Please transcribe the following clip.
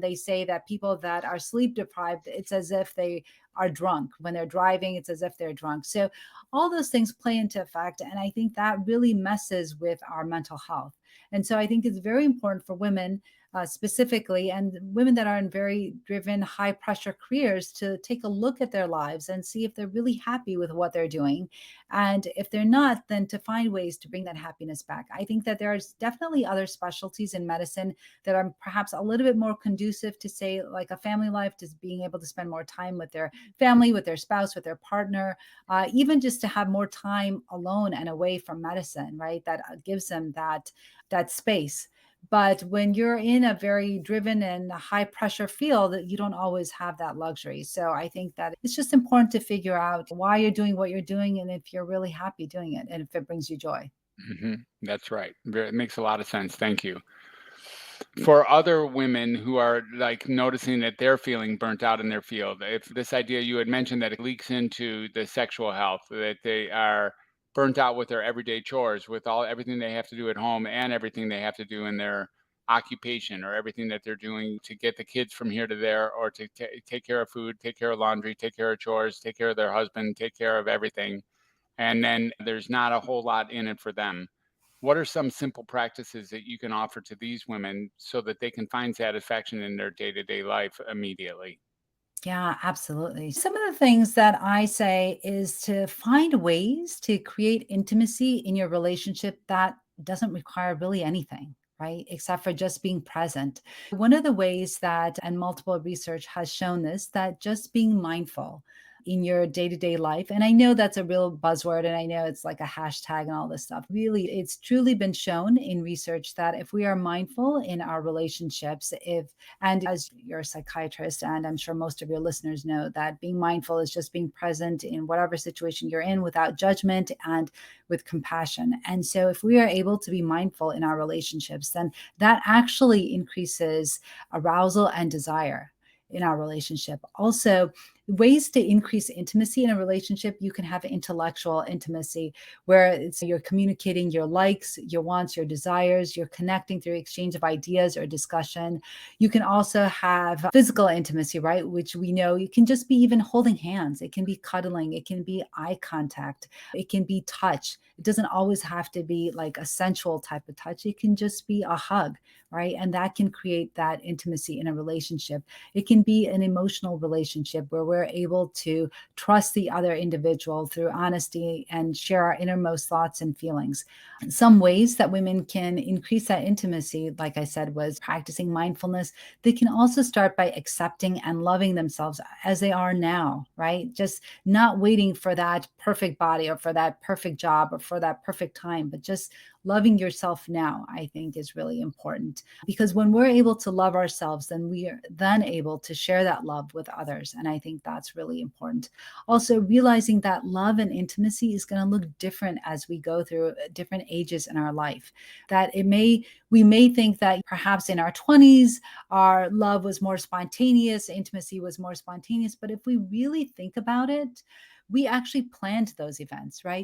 They say that people that are sleep deprived, it's as if they are drunk. When they're driving, it's as if they're drunk. So all those things play into effect. And I think that really messes with our mental health. And so I think it's very important for women, specifically, and women that are in very driven, high pressure careers, to take a look at their lives and see if they're really happy with what they're doing. And if they're not, then to find ways to bring that happiness back. I think that there's definitely other specialties in medicine that are perhaps a little bit more conducive to, say, like a family life, to being able to spend more time with their family, with their spouse, with their partner, even just to have more time alone and away from medicine, right? That gives them that space. But when you're in a very driven and high pressure field, you don't always have that luxury. So I think that it's just important to figure out why you're doing what you're doing and if you're really happy doing it and if it brings you joy. That's right. It makes a lot of sense. Thank you. For other women who are like noticing that they're feeling burnt out in their field, if this idea you had mentioned that it leaks into the sexual health, that they are burnt out with their everyday chores, with all everything they have to do at home and everything they have to do in their occupation, or everything that they're doing to get the kids from here to there, or to take care of food, take care of laundry, take care of chores, take care of their husband, take care of everything, and then there's not a whole lot in it for them. What are some simple practices that you can offer to these women so that they can find satisfaction in their day-to-day life immediately? Yeah, absolutely. Some of the things that I say is to find ways to create intimacy in your relationship that doesn't require really anything, right? Except for just being present. One of the ways that, and multiple research has shown this, that just being mindful in your day to day life. And I know that's a real buzzword, and I know it's like a hashtag and all this stuff. Really, it's truly been shown in research that if we are mindful in our relationships, and as you're a psychiatrist, and I'm sure most of your listeners know, that being mindful is just being present in whatever situation you're in without judgment and with compassion. And so, if we are able to be mindful in our relationships, then that actually increases arousal and desire in our relationship. Also, ways to increase intimacy in a relationship, you can have intellectual intimacy, where you're communicating your likes, your wants, your desires, you're connecting through exchange of ideas or discussion. You can also have physical intimacy, right? Which we know you can just be even holding hands. It can be cuddling. It can be eye contact. It can be touch. It doesn't always have to be like a sensual type of touch. It can just be a hug, right? And that can create that intimacy in a relationship. It can be an emotional relationship where we're able to trust the other individual through honesty and share our innermost thoughts and feelings. Some ways that women can increase that intimacy, like I said, was practicing mindfulness. They can also start by accepting and loving themselves as they are now, right? Just not waiting for that perfect body or for that perfect job or for that perfect time, but just loving yourself now, I think, is really important. Because when we're able to love ourselves, then we are then able to share that love with others. And I think that's really important. Also, realizing that love and intimacy is going to look different as we go through different ages in our life. That we may think that perhaps in our 20s, our love was more spontaneous, intimacy was more spontaneous. But if we really think about it, we actually planned those events, right?